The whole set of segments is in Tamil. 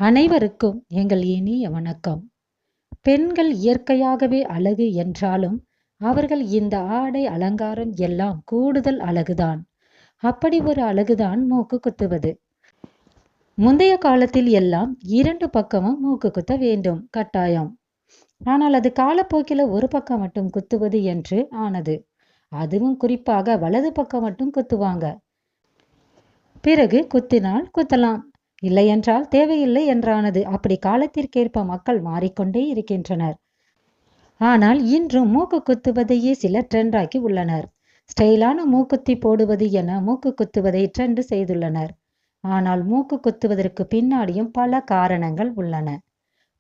அனைவருக்கும் எங்கள் இனிய வணக்கம். பெண்கள் இயற்கையாகவே அழகு என்றாலும் அவர்கள் இந்த ஆடை அலங்காரம் எல்லாம் கூடுதல் அழகுதான். அப்படி ஒரு அழகுதான் மூக்கு குத்துவது. முந்தைய காலத்தில் எல்லாம் 2 பக்கமும் மூக்கு குத்த வேண்டும், கட்டாயம். ஆனால் அது காலப்போக்கில் ஒரு பக்கம் மட்டும் குத்துவது என்று ஆனது. அதுவும் குறிப்பாக வலது பக்கம் மட்டும் குத்துவாங்க. பிறகு குத்தினால் குத்தலாம், இல்லையென்றால் தேவையில்லை என்றானது. அப்படி காலத்திற்கேற்ப மக்கள் மாறிக்கொண்டே இருக்கின்றனர். ஆனால் இன்றும் மூக்கு குத்துவதையே சிலர் ட்ரெண்டாக்கி உள்ளனர். ஸ்டைலான மூக்குத்தி போடுவது என மூக்கு குத்துவதை ட்ரெண்ட் செய்துள்ளனர். ஆனால் மூக்கு குத்துவதற்கு பின்னாடியும் பல காரணங்கள் உள்ளன.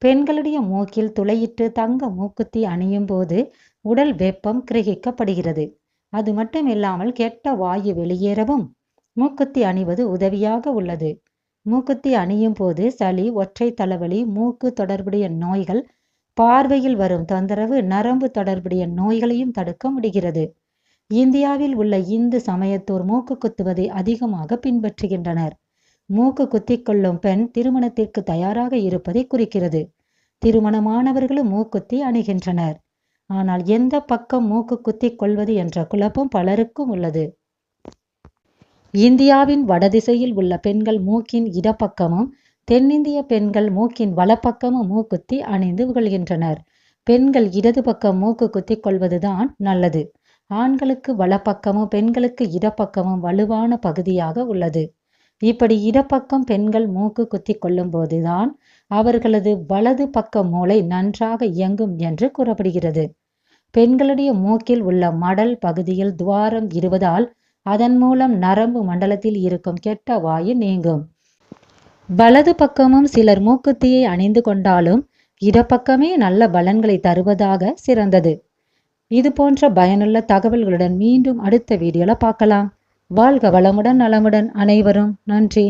பெண்களுடைய மூக்கில் துளையிட்டு தங்க மூக்குத்தி அணியும் போது உடல் வெப்பம் கிரகிக்கப்படுகிறது. அது மட்டுமில்லாமல் கெட்ட வாயு வெளியேறவும் மூக்குத்தி அணிவது உதவியாக உள்ளது. மூக்குத்தி அணியும் போது சளி, ஒற்றை தலைவலி, மூக்கு தொடர்புடைய நோய்கள், பார்வையில் வரும் தொந்தரவு, நரம்பு தொடர்புடைய நோய்களையும் தடுக்க முடிகிறது. இந்தியாவில் உள்ள இந்து சமயத்தோர் மூக்கு குத்துவதை அதிகமாக பின்பற்றுகின்றனர். மூக்கு குத்திக் கொள்ளும் பெண் திருமணத்திற்கு தயாராக இருப்பதை குறிக்கிறது. திருமணமானவர்களும் மூக்குத்தி அணிகின்றனர். ஆனால் எந்த பக்கம் மூக்கு குத்திக் கொள்வது என்ற குழப்பம் பலருக்கும் உள்ளது. இந்தியாவின் வடதிசையில் உள்ள பெண்கள் மூக்கின் இடப்பக்கமும், தென்னிந்திய பெண்கள் மூக்கின் வலப்பக்கமும் மூக்குத்தி அணிந்து கொள்கின்றனர். பெண்கள் இடது பக்கம் மூக்கு குத்தி கொள்வதுதான் நல்லது. ஆண்களுக்கு வலப்பக்கமும் பெண்களுக்கு இடப்பக்கமும் வலுவான பகுதியாக உள்ளது. இப்படி இடப்பக்கம் பெண்கள் மூக்கு குத்தி கொள்ளும் போதுதான் அவர்களது வலது பக்க மூளை நன்றாக இயங்கும் என்று கூறப்படுகிறது. பெண்களுடைய மூக்கில் உள்ள மடல் பகுதியில் துவாரம் இருப்பதால் அதன் மூலம் நரம்பு மண்டலத்தில் இருக்கும் கெட்ட வாயு நீங்கும். வலது பக்கமும் சிலர் மூக்குத்தியை அணிந்து கொண்டாலும் இடப்பக்கமே நல்ல பலன்களை தருவதாக சிறந்தது. இது போன்ற பயனுள்ள தகவல்களுடன் மீண்டும் அடுத்த வீடியோல பார்க்கலாம். வாழ்க வளமுடன், நலமுடன் அனைவரும். நன்றி.